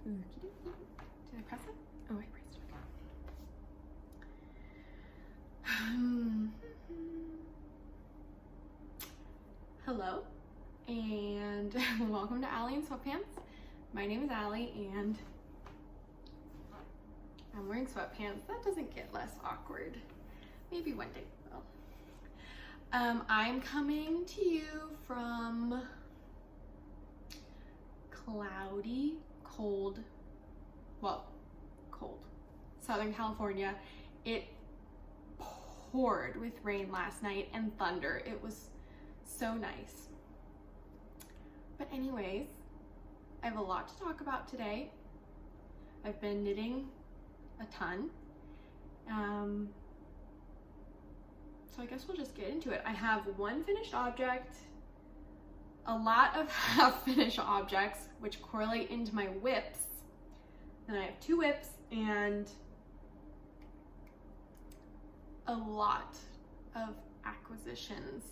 Did I press it? Oh, I pressed it. Hello, and welcome to Allie in Sweatpants. My name is Allie, and I'm wearing sweatpants. That doesn't get less awkward. Maybe one day it will. I'm coming to you from cloudy, cold Southern California. It poured with rain last night and thunder. It was so nice. But anyways, I have a lot to talk about today. I've been knitting a ton. So I guess we'll just get into it. I have one finished object, a lot of half-finished objects, which correlate into my whips. Then I have 2 whips and a lot of acquisitions,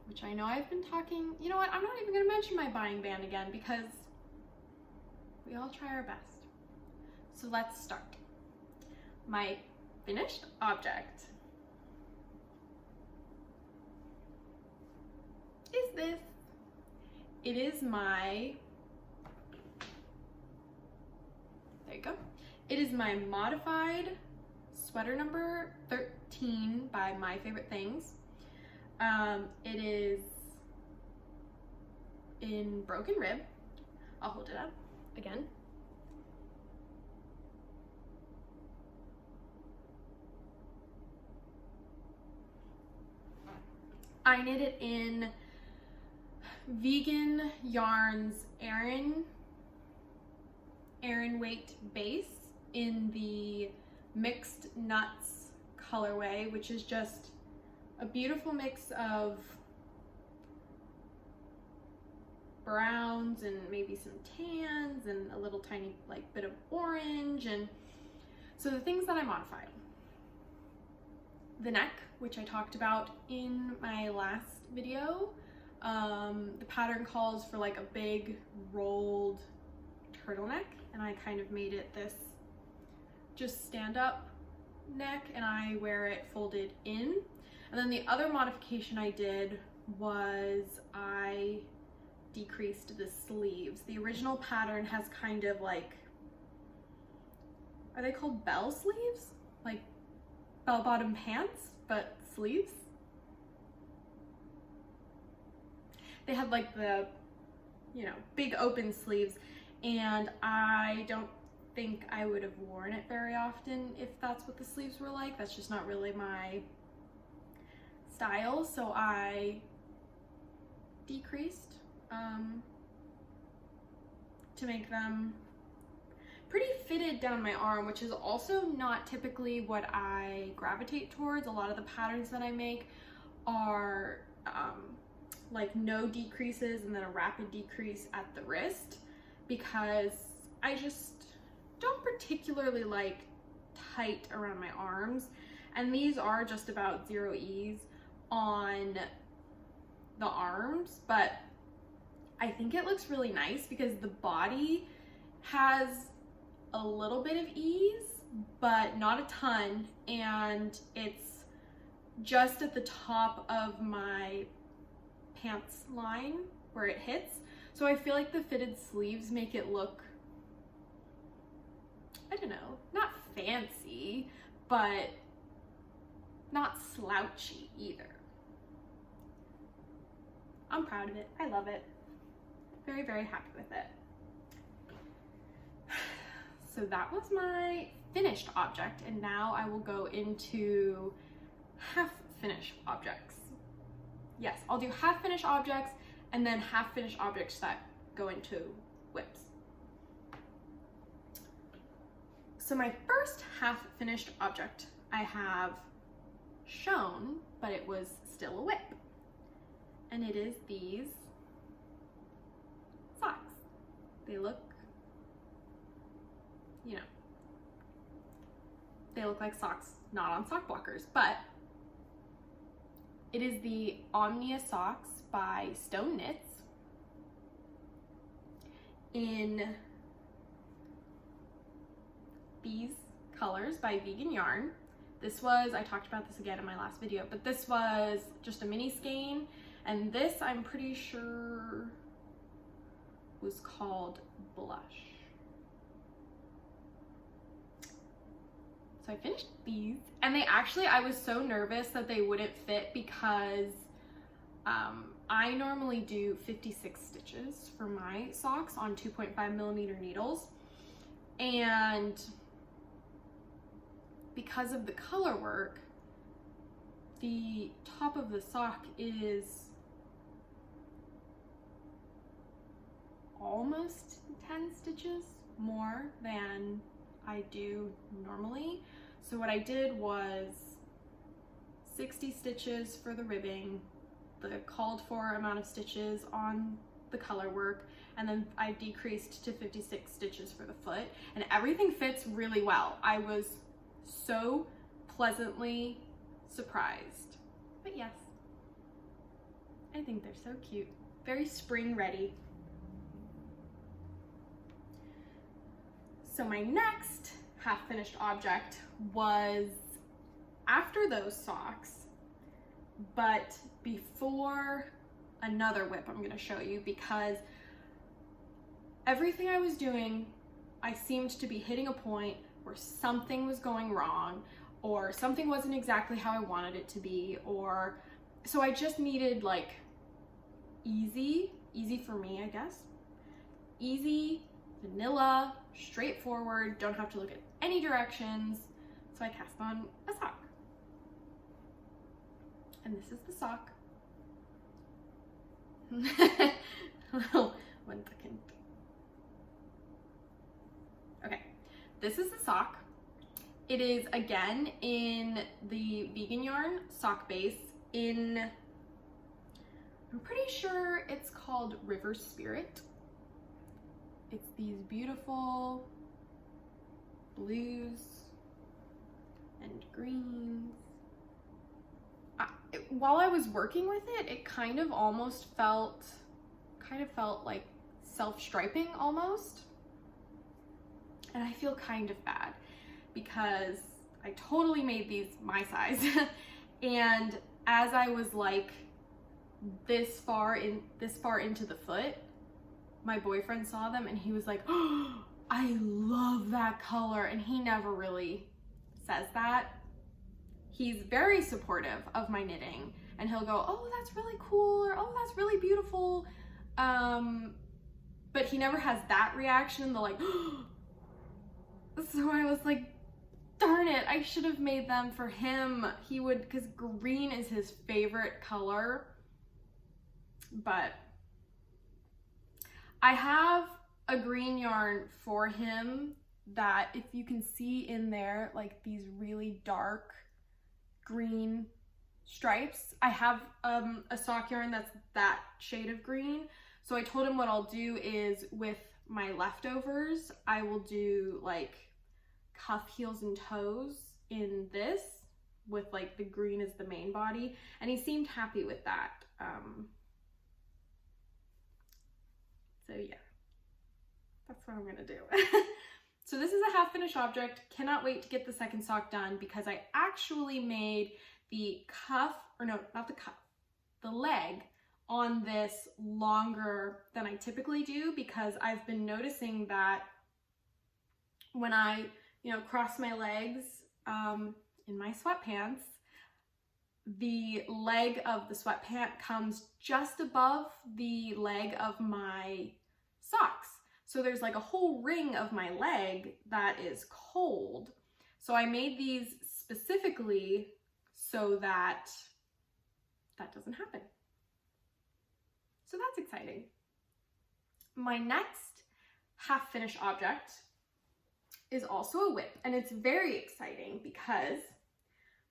which I know I've been talking, you know what, I'm not even gonna mention my buying ban again because we all try our best. So let's start. My finished object is this. It is my, there you go. It is my modified sweater number 13 by My Favorite Things. It is in broken rib. I'll hold it up again. I knit it in Vegan Yarns Aran weight base in the mixed nuts colorway, which is just a beautiful mix of browns and maybe some tans and a little tiny bit of orange. And so the things that I modified: the neck, which I talked about in my last video. The pattern calls for like a big rolled turtleneck, and I kind of made it this just stand up neck, and I wear it folded in. And then the other modification I did was I decreased the sleeves. The original pattern has kind of like, are they called bell sleeves? Like bell-bottom pants, but sleeves? They had like the, you know, big open sleeves, and I don't think I would have worn it very often if that's what the sleeves were like. That's just not really my style, so I decreased to make them pretty fitted down my arm, which is also not typically what I gravitate towards. A lot of the patterns that I make are like no decreases and then a rapid decrease at the wrist, because I just don't particularly like tight around my arms, and these are just about 0 ease on the arms. But I think it looks really nice because the body has a little bit of ease, but not a ton, and it's just at the top of my pants line where it hits. So I feel like the fitted sleeves make it look, I don't know, not fancy, but not slouchy either. I'm proud of it. I love it. Very, very happy with it. So that was my finished object, and now I will go into half-finished objects. Yes, I'll do half-finished objects and then half-finished objects that go into whips. So my first half-finished object I have shown, but it was still a whip, and it is these socks. They look, you know, they look like socks not on sock blockers, but it is the Omnia socks by Stone Knits in these colors by Vegan Yarn. This was, I talked about this again in my last video, but this was just a mini skein, and this I'm pretty sure was called Blush. So I finished these, and they actually, I was so nervous that they wouldn't fit because I normally do 56 stitches for my socks on 2.5mm needles, and because of the color work, the top of the sock is almost 10 stitches more than I do normally. So what I did was 60 stitches for the ribbing, the called for amount of stitches on the color work, and then I decreased to 56 stitches for the foot, and everything fits really well. I was so pleasantly surprised. But yes, I think they're so cute. Very spring ready. So my next half finished object was after those socks, but before another whip I'm gonna show you, because everything I was doing, I seemed to be hitting a point where something was going wrong, or something wasn't exactly how I wanted it to be, or so I just needed like easy for me, I guess. Easy, vanilla, straightforward, don't have to look at any directions. So I cast on a sock. And this is the sock. 1 second. Okay, this is the sock. It is again in the Vegan Yarn sock base in, I'm pretty sure it's called River Spirit. It's these beautiful blues and greens. While I was working with it, it kind of almost felt, like self-striping almost. And I feel kind of bad because I totally made these my size. And as I was like this far into the foot, my boyfriend saw them and he was like, "Oh, I love that color." And he never really says that. He's very supportive of my knitting, and he'll go, "Oh, that's really cool," or "Oh, that's really beautiful." But he never has that reaction, the like, "Oh." So I was like, darn it, I should have made them for him. He would, because green is his favorite color. But I have a green yarn for him that, if you can see in there, like these really dark green stripes. I have a sock yarn that's that shade of green. So I told him what I'll do is with my leftovers, I will do like cuff, heels, and toes in this with like the green as the main body. And he seemed happy with that. So yeah, that's what I'm gonna do. So this is a half finished object. Cannot wait to get the second sock done because I actually made the cuff, or no, not the cuff, the leg on this longer than I typically do, because I've been noticing that when I, cross my legs in my sweatpants, the leg of the sweatpant comes just above the leg of my socks. So there's like a whole ring of my leg that is cold. So I made these specifically so that that doesn't happen. So that's exciting. My next half finished object is also a whip, and it's very exciting because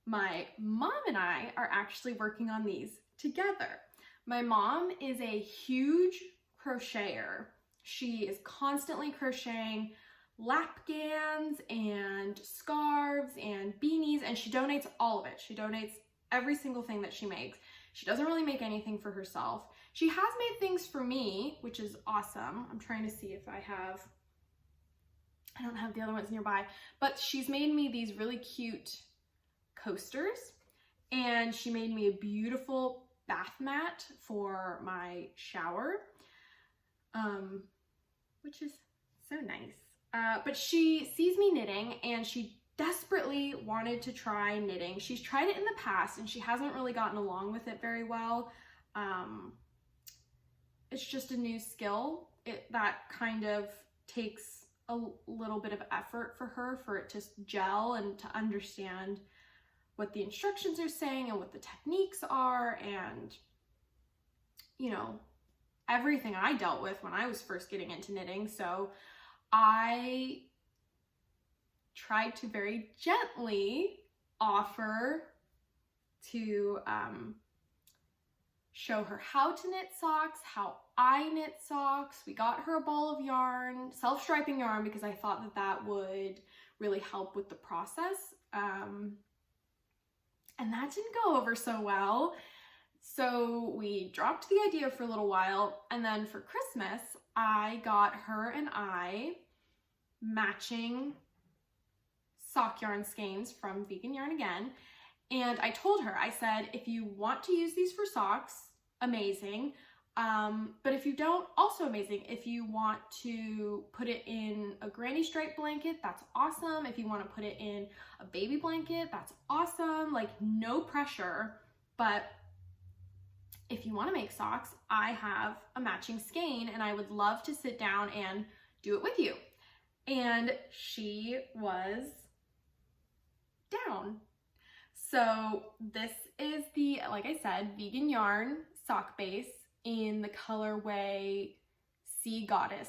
my mom and I are actually working on these together. My mom is a huge crocheter. She is constantly crocheting lapgans and scarves and beanies, and she donates all of it. She donates every single thing that she makes. She doesn't really make anything for herself. She has made things for me, which is awesome. I'm trying to see if I have I don't have the other ones nearby, but she's made me these really cute coasters, and she made me a beautiful bath mat for my shower, which is so nice. But she sees me knitting and she desperately wanted to try knitting. She's tried it in the past and she hasn't really gotten along with it very well. It's just a new skill. That kind of takes a little bit of effort for her, for it to gel and to understand what the instructions are saying and what the techniques are, and you know, everything I dealt with when I was first getting into knitting. So I tried to very gently offer to show her how to knit socks, how I knit socks. We got her a ball of yarn, self-striping yarn, because I thought that that would really help with the process. And that didn't go over so well. So we dropped the idea for a little while, and then for Christmas, I got her and I matching sock yarn skeins from Vegan Yarn Again. And I told her, I said, if you want to use these for socks, amazing. But if you don't, also amazing. If you want to put it in a granny stripe blanket, that's awesome. If you want to put it in a baby blanket, that's awesome. Like, no pressure. But if you want to make socks, I have a matching skein and I would love to sit down and do it with you. And she was down. So this is the, like I said, Vegan Yarn sock base in the colorway Sea Goddess.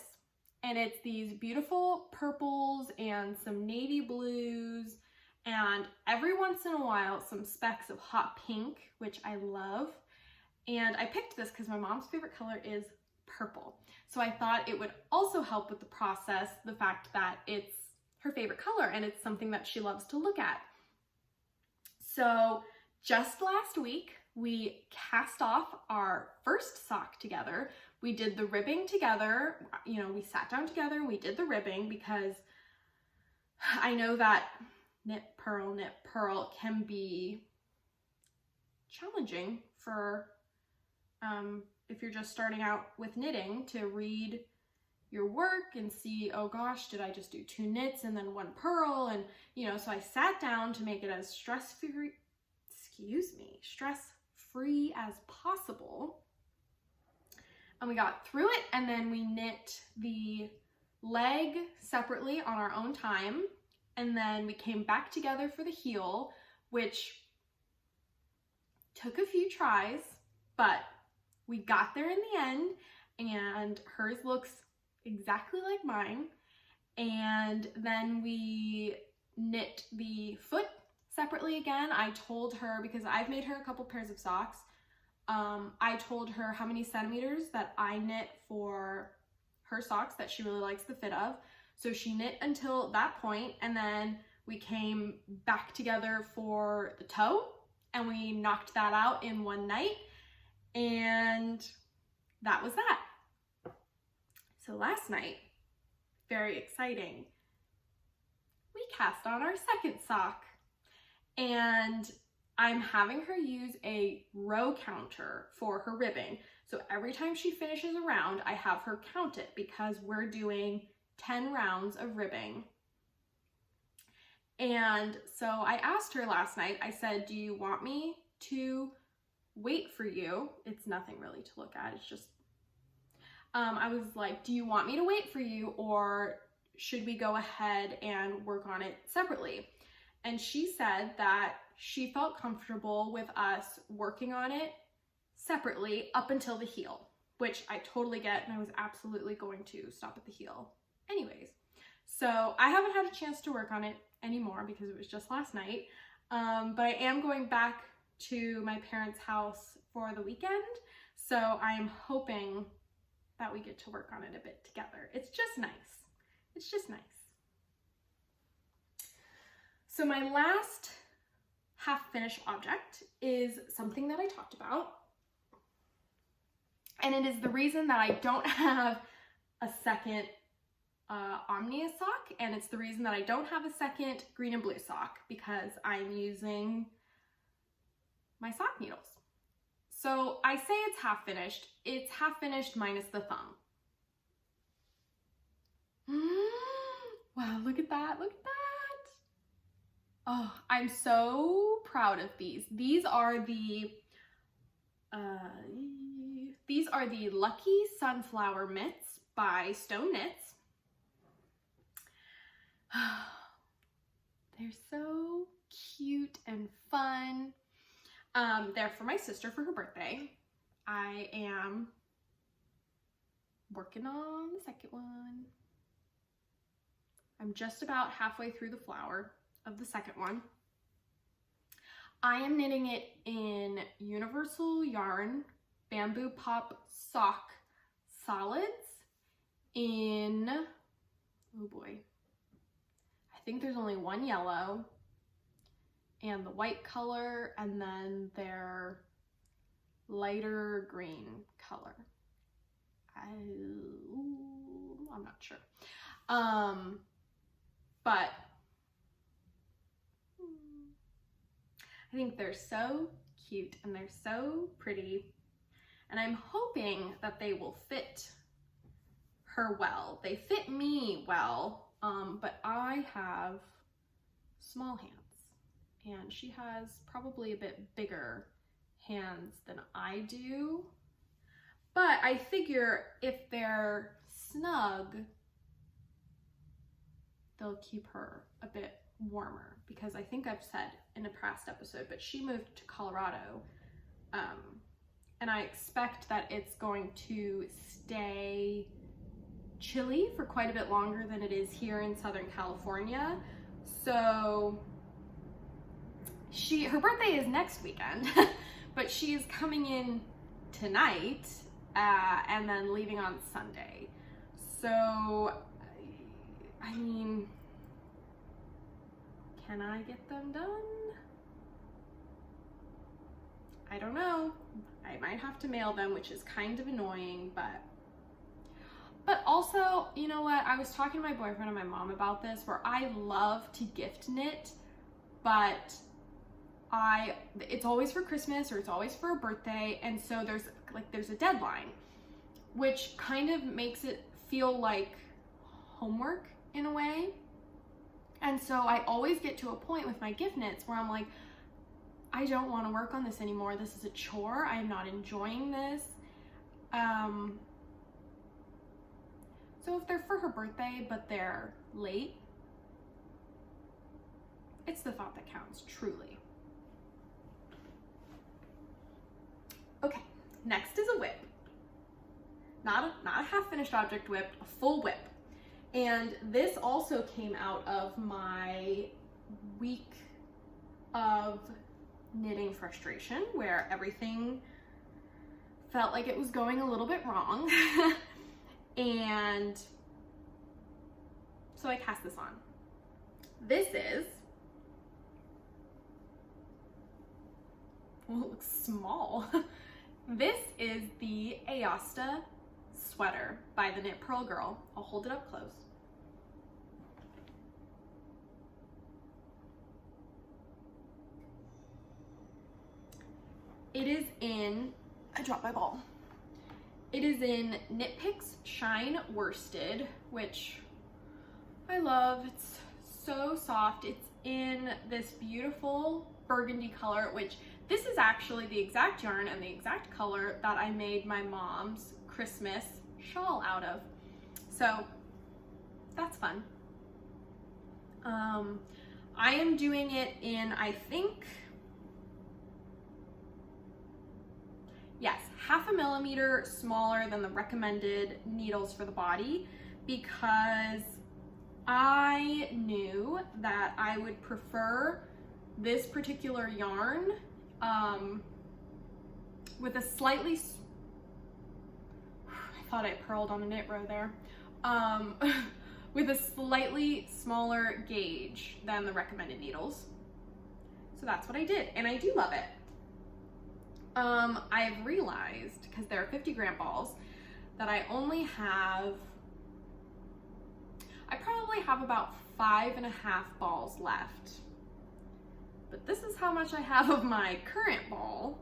And it's these beautiful purples and some navy blues, and every once in a while some specks of hot pink, which I love. And I picked this because my mom's favorite color is purple. So I thought it would also help with the process, the fact that it's her favorite color and it's something that she loves to look at. So just last week, we cast off our first sock together. We did the ribbing together. You know, we sat down together and we did the ribbing, because I know that knit, purl can be challenging for if you're just starting out with knitting, to read your work and see, oh gosh, did I just do 2 knits and then 1 purl? And you know, so I sat down to make it as stress-free as possible. And we got through it, and then we knit the leg separately on our own time. And then we came back together for the heel, which took a few tries, but we got there in the end, and hers looks exactly like mine. And then we knit the foot separately again. I told her, because I've made her a couple pairs of socks, I told her how many centimeters that I knit for her socks that she really likes the fit of. So she knit until that point, and then we came back together for the toe, and we knocked that out in one night, and that was that. So last night, very exciting, we cast on our second sock, and I'm having her use a row counter for her ribbing. So every time she finishes a round, I have her count it, because we're doing 10 rounds of ribbing. And so I asked her last night, I said, do you want me to wait for you? It's nothing really to look at. It's just, I was like, do you want me to wait for you, or should we go ahead and work on it separately? And she said that she felt comfortable with us working on it separately up until the heel, which I totally get, and I was absolutely going to stop at the heel anyways. So I haven't had a chance to work on it anymore because it was just last night, but I am going back to my parents' house for the weekend, so I am hoping that we get to work on it a bit together. It's just nice. It's just nice. So my last half-finished object is something that I talked about, and it is the reason that I don't have a second Omnia sock, and it's the reason that I don't have a second green and blue sock, because I'm using my sock needles. So I say it's half finished. It's half finished minus the thumb. Wow, look at that, look at that. Oh, I'm so proud of these. These are the Lucky Sunflower Mitts by Stone Knits. They're so cute and fun. They're for my sister for her birthday. I am working on the second one. I'm just about halfway through the flower of the second one. I am knitting it in Universal Yarn Bamboo Pop Sock Solids in, oh boy, I think there's only one yellow and the white color, and then their lighter green color. I'm not sure. But I think they're so cute and they're so pretty, and I'm hoping that they will fit her well. They fit me well, but I have small hands and she has probably a bit bigger hands than I do. But I figure if they're snug, they'll keep her a bit warmer, because I think I've said in a past episode, but she moved to Colorado, and I expect that it's going to stay chilly for quite a bit longer than it is here in Southern California. So her birthday is next weekend, but she is coming in tonight and then leaving on Sunday. So I mean, can I get them done? I don't know. I might have to mail them, which is kind of annoying, but also, you know what? I was talking to my boyfriend and my mom about this, where I love to gift knit, but it's always for Christmas or it's always for a birthday, and so there's a deadline, which kind of makes it feel like homework in a way. And so I always get to a point with my gift knits where I'm like, I don't want to work on this anymore. This is a chore. I am not enjoying this. So if they're for her birthday but they're late, it's the thought that counts, truly. Okay, next is a whip. Not a half finished object whip, a full whip. And this also came out of my week of knitting frustration, where everything felt like it was going a little bit wrong. And so I cast this on. This is, well, it looks small. This is the Aosta Sweater by the Knit Pearl Girl. I'll hold it up close. It is in, I dropped my ball. It is in Knit Picks Shine Worsted, which I love. It's so soft. It's in this beautiful burgundy color, which this is actually the exact yarn and the exact color that I made my mom's Christmas shawl out of. So that's fun. I am doing it in, I think, yes, 0.5 millimeter smaller than the recommended needles for the body, because I knew that I would prefer this particular yarn with a slightly, I thought I purled on a knit row there, with a slightly smaller gauge than the recommended needles. So that's what I did, and I do love it. I've realized, because there are 50 gram balls, that I only have, have about 5.5 balls left. But this is how much I have of my current ball.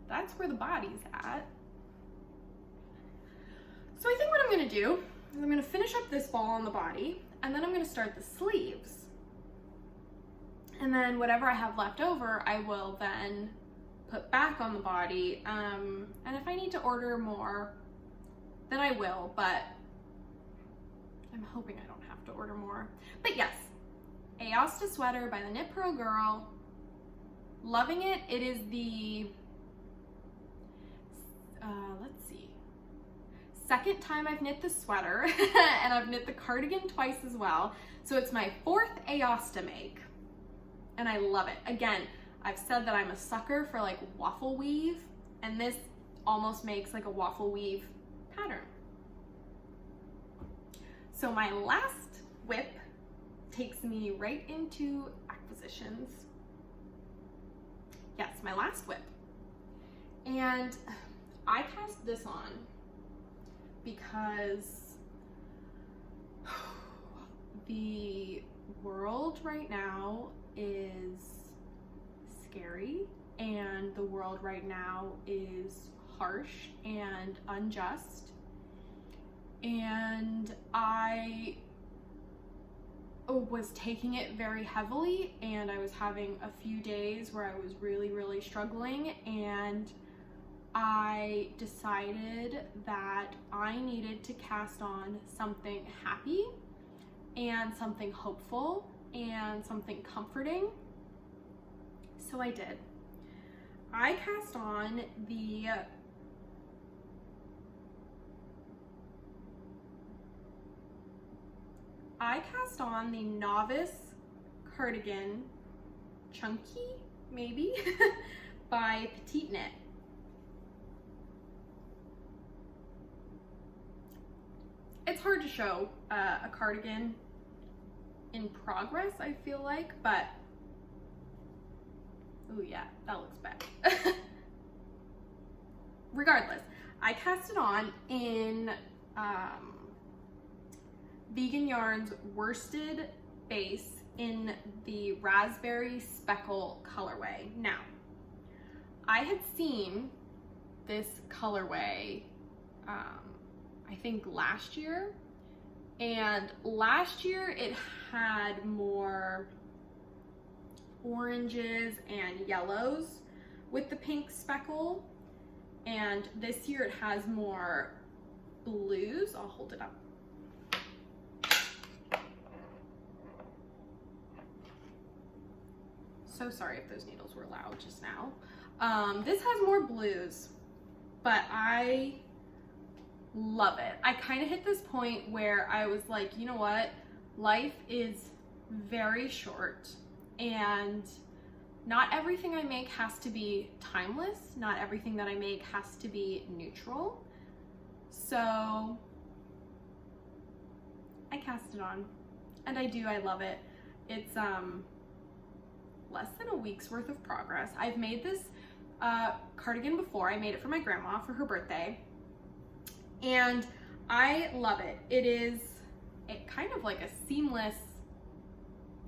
That's where the body's at. So I think what I'm gonna do is I'm gonna finish up this ball on the body, and then I'm gonna start the sleeves. And then whatever I have left over, I will then put back on the body. And if I need to order more, then I will, but I'm hoping I don't have to order more. But yes, Aosta Sweater by the Knit Pro Girl. Loving it. It is the, let's see, second time I've knit the sweater, and I've knit the cardigan twice as well. So it's my 4th Aosta make, and I love it. Again, I've said that I'm a sucker for like waffle weave, and this almost makes like a waffle weave pattern. So my last whip takes me right into acquisitions. Yes, my last whip. And I cast this on because the world right now is scary, and the world right now is harsh and unjust, and I was taking it very heavily, and I was having a few days where I was really struggling, and I decided that I needed to cast on something happy and something hopeful and something comforting. So I did. I cast on the Novice Cardigan Chunky, maybe, by Petite Knit. It's hard to show a cardigan in progress, I feel like, but oh yeah, that looks bad. Regardless, I cast it on in Vegan Yarn's worsted base in the Raspberry Speckle colorway. Now, I had seen this colorway I think last year, and last year it had more oranges and yellows with the pink speckle, and this year it has more blues. I'll hold it up. So sorry if those needles were loud just now. This has more blues, but I love it. I kind of hit this point where I was like, you know what? Life is very short, and not everything I make has to be timeless. Not everything that I make has to be neutral. So I cast it on, and I love it. It's less than a week's worth of progress. I've made this cardigan before. I made it for my grandma for her birthday, and I love it. It kind of like a seamless,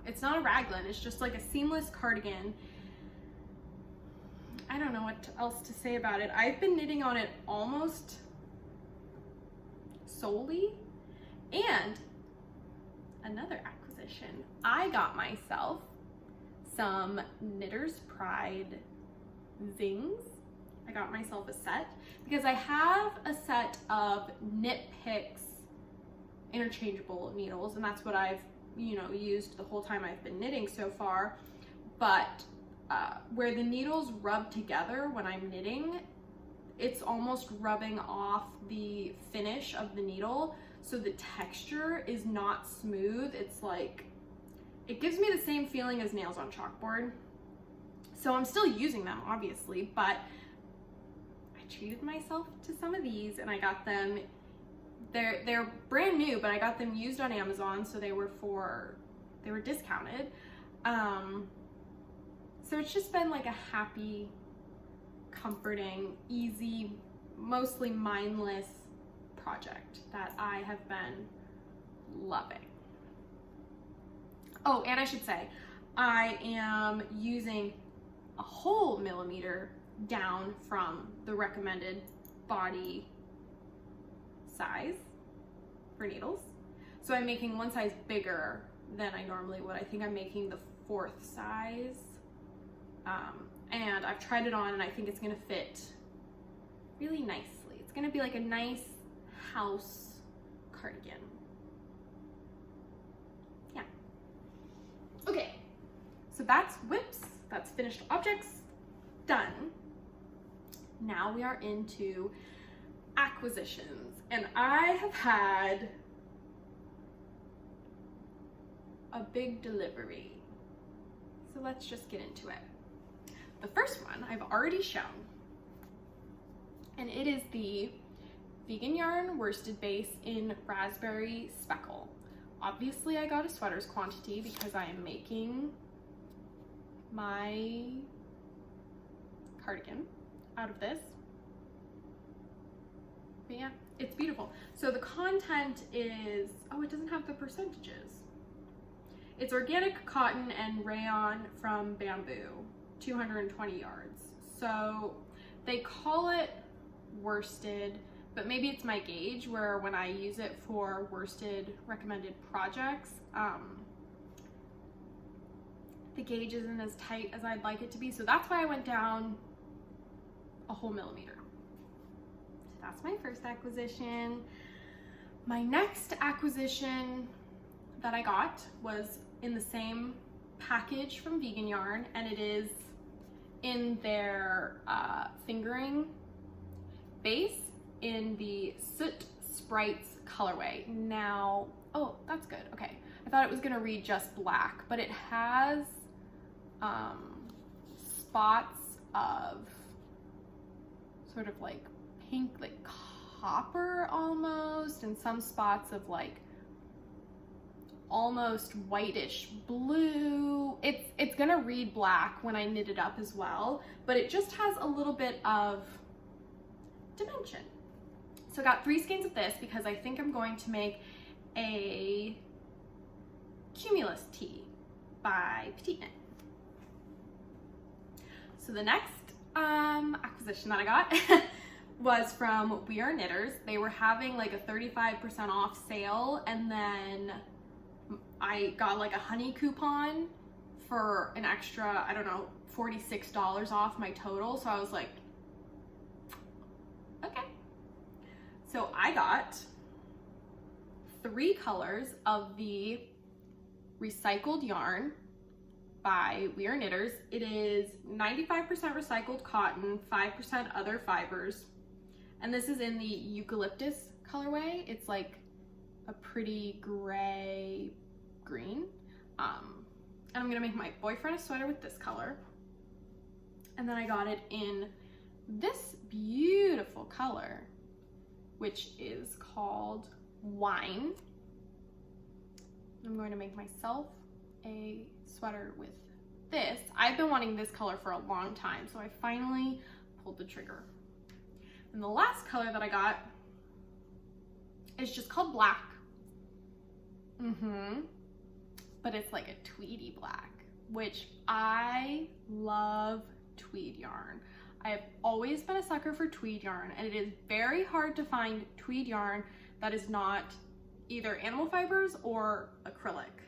it's not a raglan, it's just like a seamless cardigan. I don't know what else to say about it. I've been knitting on it almost solely. And another acquisition, I got myself some Knitter's Pride zings. I got myself a set because I have a set of Knit Picks interchangeable needles, and that's what I've used the whole time I've been knitting so far. But where the needles rub together when I'm knitting, it's almost rubbing off the finish of the needle, so the texture is not smooth. It's like, it gives me the same feeling as nails on chalkboard. So I'm still using them, obviously, but I treated myself to some of these, and I got them, they're brand new, but I got them used on Amazon, so they were discounted. So it's just been like a happy, comforting, easy, mostly mindless project that I have been loving. Oh, and I should say, I am using a whole millimeter down from the recommended body size for needles. So I'm making one size bigger than I normally would. I think I'm making the 4th size. And I've tried it on and I think it's gonna fit really nicely. It's gonna be like a nice house cardigan. Yeah. Okay, so that's whips, that's finished objects, done. Now we are into acquisitions, and I have had a big delivery. So let's just get into it. The first one I've already shown, and it is the vegan yarn worsted base in raspberry speckle. Obviously I got a sweaters quantity because I am making my cardigan out of this. But yeah, it's beautiful. So the content is, oh, it doesn't have the percentages. It's organic cotton and rayon from bamboo, 220 yards. So they call it worsted, but maybe it's my gauge where when I use it for worsted recommended projects, the gauge isn't as tight as I'd like it to be. So that's why I went down a whole millimeter. So that's my first acquisition. My next acquisition that I got was in the same package from Vegan Yarn, and it is in their fingering base in the Soot Sprites colorway. Now, oh, that's good. Okay, I thought it was gonna read just black, but it has spots of sort of like pink, like copper almost, and some spots of like almost whitish blue. It's gonna read black when I knit it up as well, but it just has a little bit of dimension. So I got 3 skeins of this because I think I'm going to make a cumulus tee by Petite Knit. So the next acquisition that I got was from We Are Knitters. They were having like a 35% off sale, and then I got like a honey coupon for an extra, I don't know, $46 off my total. So I was like, okay. So I got 3 colors of the recycled yarn by We Are Knitters. It is 95% recycled cotton, 5% other fibers. And this is in the eucalyptus colorway. It's like a pretty gray green. And I'm gonna make my boyfriend a sweater with this color. And then I got it in this beautiful color, which is called Wine. I'm going to make myself a sweater with this. I've been wanting this color for a long time, so I finally pulled the trigger. And the last color that I got is just called Black. But it's like a tweedy black, which I love tweed yarn. I have always been a sucker for tweed yarn, and it is very hard to find tweed yarn that is not either animal fibers or acrylic.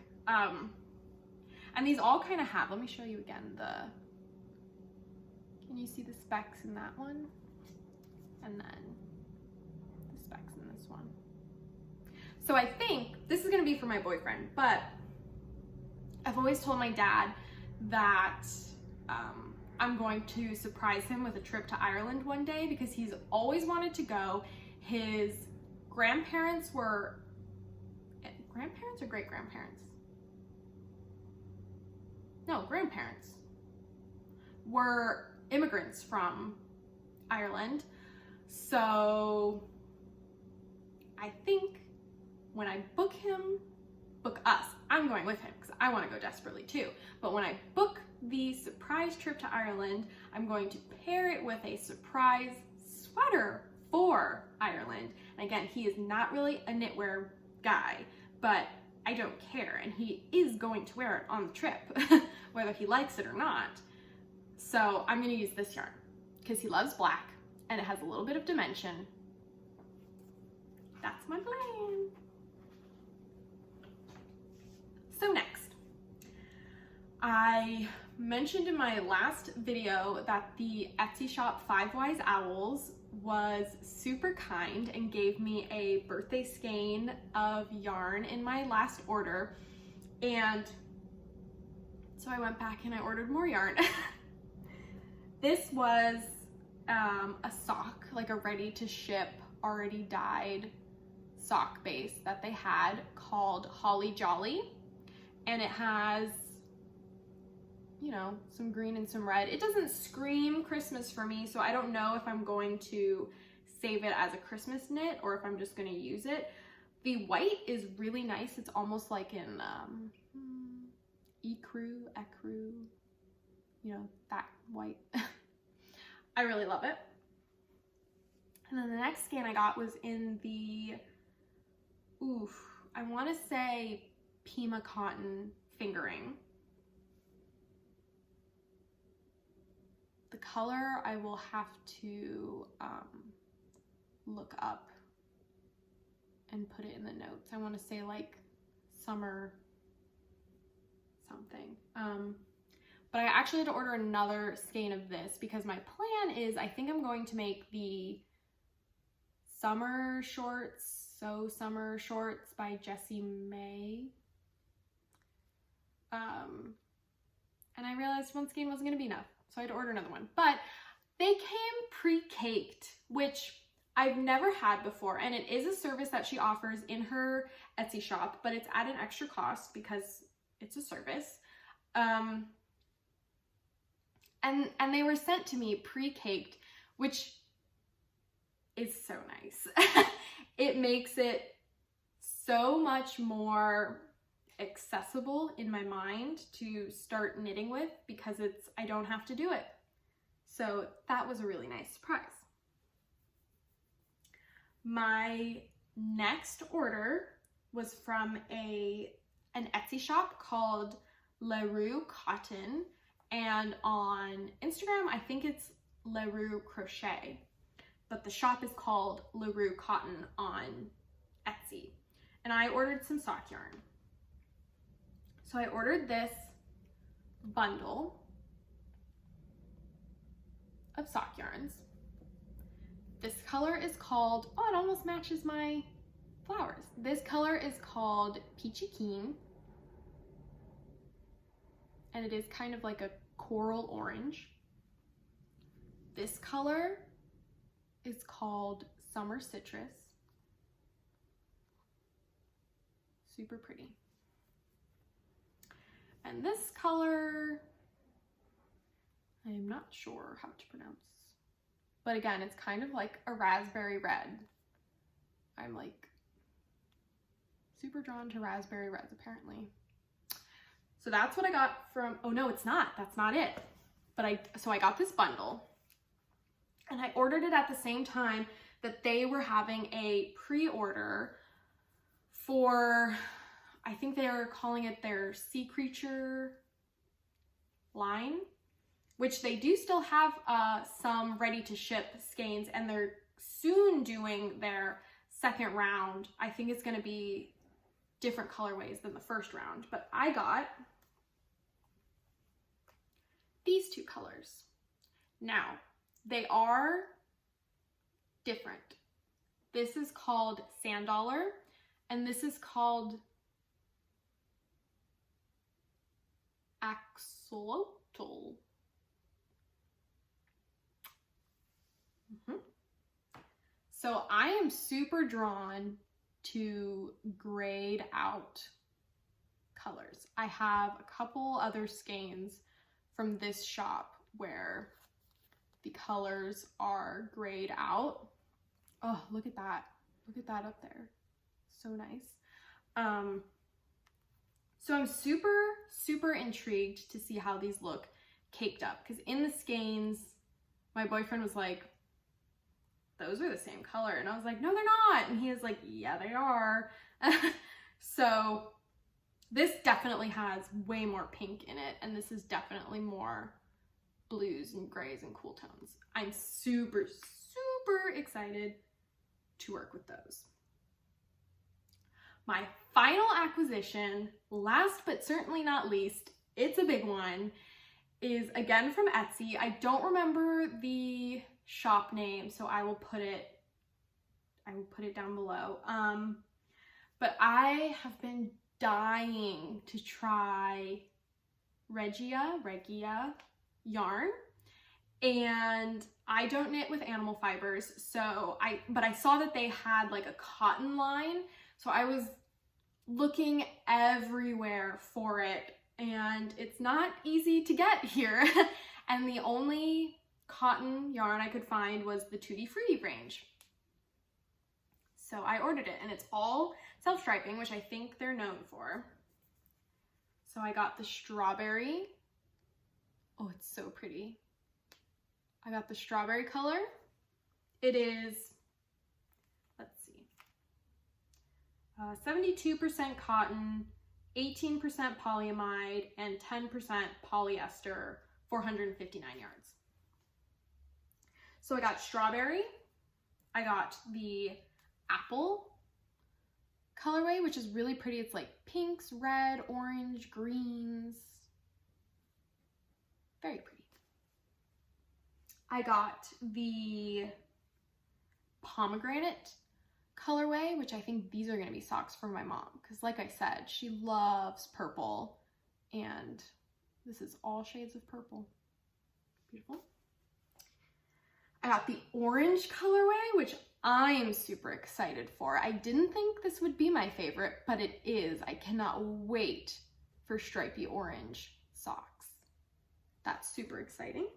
And these all kind of have, let me show you again, can you see the specks in that one? And then the specks in this one. So I think this is gonna be for my boyfriend, but I've always told my dad that I'm going to surprise him with a trip to Ireland one day because he's always wanted to go. His grandparents were, grandparents or great-grandparents? No, grandparents were immigrants from Ireland. So I think when I book us, I'm going with him because I want to go desperately too. But when I book the surprise trip to Ireland, I'm going to pair it with a surprise sweater for Ireland. And again, he is not really a knitwear guy, but I don't care. And he is going to wear it on the trip, whether he likes it or not. So I'm gonna use this yarn because he loves black and it has a little bit of dimension. That's my plan. So next, I mentioned in my last video that the Etsy shop Five Wise Owls was super kind and gave me a birthday skein of yarn in my last order. And so I went back and I ordered more yarn. This was a sock, like a ready to ship, already dyed sock base that they had called Holly Jolly. And it has, you know, some green and some red. It doesn't scream Christmas for me, so I don't know if I'm going to save it as a Christmas knit or if I'm just gonna use it. The white is really nice. It's almost like an ecru, you know, that white. I really love it. And then the next skein I got was in the, I wanna say Pima cotton fingering. The color I will have to look up and put it in the notes. I want to say like summer something. But I actually had to order another skein of this because my plan is I think I'm going to make the summer shorts, So Summer Shorts by Jessie May. And I realized one skein wasn't going to be enough, so I had to order another one. But they came pre-caked, which I've never had before, and it is a service that she offers in her Etsy shop, but it's at an extra cost because it's a service. And they were sent to me pre-caked, which is so nice. It makes it so much more accessible in my mind to start knitting with because I don't have to do it. So that was a really nice surprise. My next order was from an Etsy shop called LaRue Cotton, and on Instagram I think it's LaRue Crochet, but the shop is called LaRue Cotton on Etsy. And I ordered some sock yarn. So I ordered this bundle of sock yarns. This color is called, oh, it almost matches my flowers. This color is called Peachy Keen. And it is kind of like a coral orange. This color is called Summer Citrus. Super pretty. And this color, I am not sure how to pronounce. But again, it's kind of like a raspberry red. I'm like super drawn to raspberry reds apparently. So that's what I got from, oh no, it's not. That's not it. But so I got this bundle and I ordered it at the same time that they were having a pre-order for, I think they are calling it their Sea Creature line, which they do still have some ready to ship skeins, and they're soon doing their second round. I think it's going to be different colorways than the first round, but I got these two colors. Now, they are different. This is called Sand Dollar, and this is called Axolotl. So I am super drawn to grayed out colors. I have a couple other skeins from this shop where the colors are grayed out. Oh, look at that. Look at that up there. So nice. So I'm super intrigued to see how these look caked up, because in the skeins, my boyfriend was like, those are the same color. And I was like, no, they're not. And he was like, yeah, they are. So this definitely has way more pink in it. And this is definitely more blues and grays and cool tones. I'm super, super excited to work with those. My final acquisition, last but certainly not least, it's a big one, is again from Etsy. I don't remember the shop name, so I will put it down below. But I have been dying to try Reggia yarn, and I don't knit with animal fibers, but I saw that they had like a cotton line, so I was looking everywhere for it, and it's not easy to get here. And the only cotton yarn I could find was the Tutti Frutti range. So I ordered it, and it's all self-striping, which I think they're known for. So I got the strawberry. Oh, it's so pretty. I got the strawberry color. It is, let's see, 72% cotton, 18% polyamide, and 10% polyester, 459 yards. So I got strawberry. I got the apple colorway, which is really pretty. It's like pinks, red, orange, greens. Very pretty. I got the pomegranate colorway, which I think these are going to be socks for my mom, because like I said, she loves purple, and this is all shades of purple. Beautiful. I got the orange colorway, which I am super excited for. I didn't think this would be my favorite, but it is. I cannot wait for stripy orange socks. That's super exciting.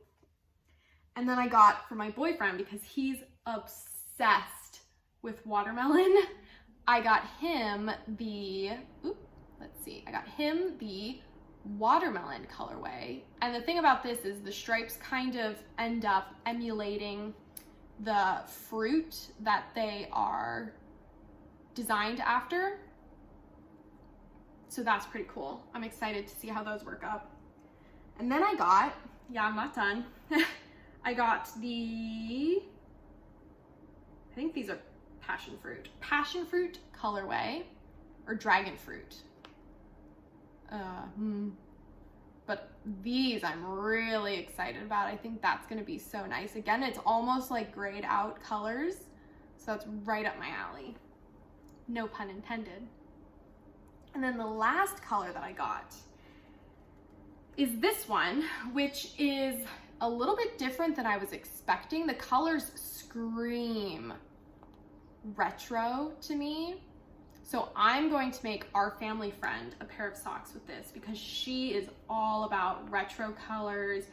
And then I got for my boyfriend, because he's obsessed with watermelon, I got him the, I got him the watermelon colorway. And the thing about this is the stripes kind of end up emulating the fruit that they are designed after. So that's pretty cool. I'm excited to see how those work up. And then I got, I'm not done. I got I think these are passion fruit colorway, or dragon fruit. But these I'm really excited about. I think that's gonna be so nice. Again, it's almost like grayed out colors, so that's right up my alley. No pun intended. And then the last color that I got is this one, which is a little bit different than I was expecting. The colors scream retro to me. So I'm going to make our family friend a pair of socks with this, because she is all about retro colors,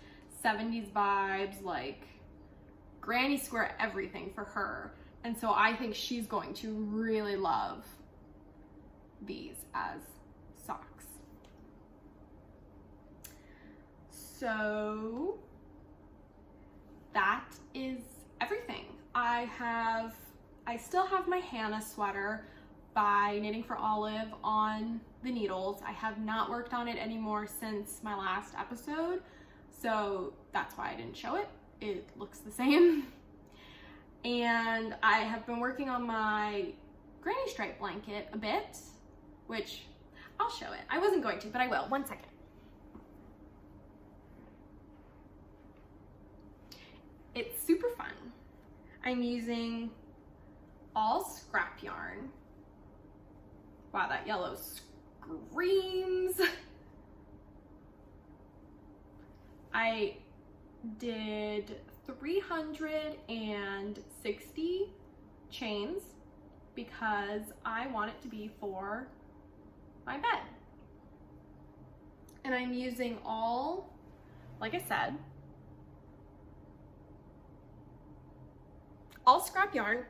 70s vibes, like granny square everything for her. And so I think she's going to really love these as socks. So that is everything. I still have my Hannah sweater by Knitting for Olive on the needles. I have not worked on it anymore since my last episode, so that's why I didn't show it. It looks the same. And I have been working on my granny stripe blanket a bit, which I'll show it. I wasn't going to, but I will. One second. It's super fun. I'm using all scrap yarn. Wow, that yellow screams. I did 360 chains because I want it to be for my bed. And I'm using all, like I said, all scrap yarn,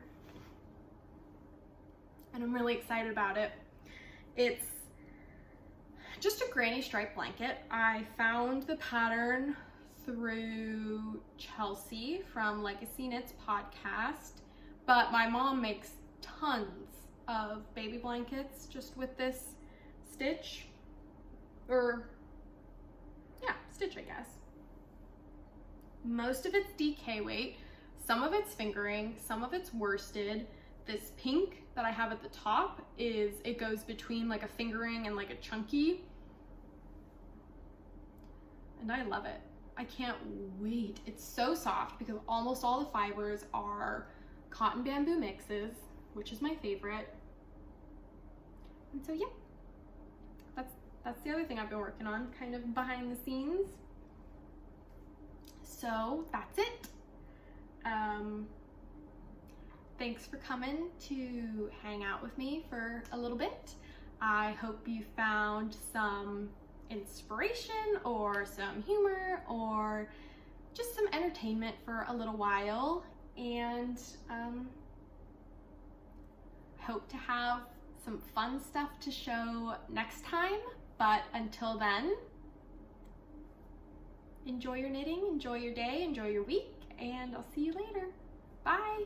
and I'm really excited about it. It's just a granny stripe blanket. I found the pattern through Chelsea from Legacy Knits podcast, but my mom makes tons of baby blankets just with this stitch, or yeah, stitch, I guess. Most of it's DK weight, some of it's fingering, some of it's worsted. This pink that I have at the top it goes between like a fingering and like a chunky, and I love it. I can't wait. It's so soft because almost all the fibers are cotton bamboo mixes, which is my favorite. And so yeah, that's the other thing I've been working on, kind of behind the scenes. So that's it. Thanks for coming to hang out with me for a little bit. I hope you found some inspiration or some humor or just some entertainment for a little while, and hope to have some fun stuff to show next time. But until then, enjoy your knitting, enjoy your day, enjoy your week, and I'll see you later. Bye.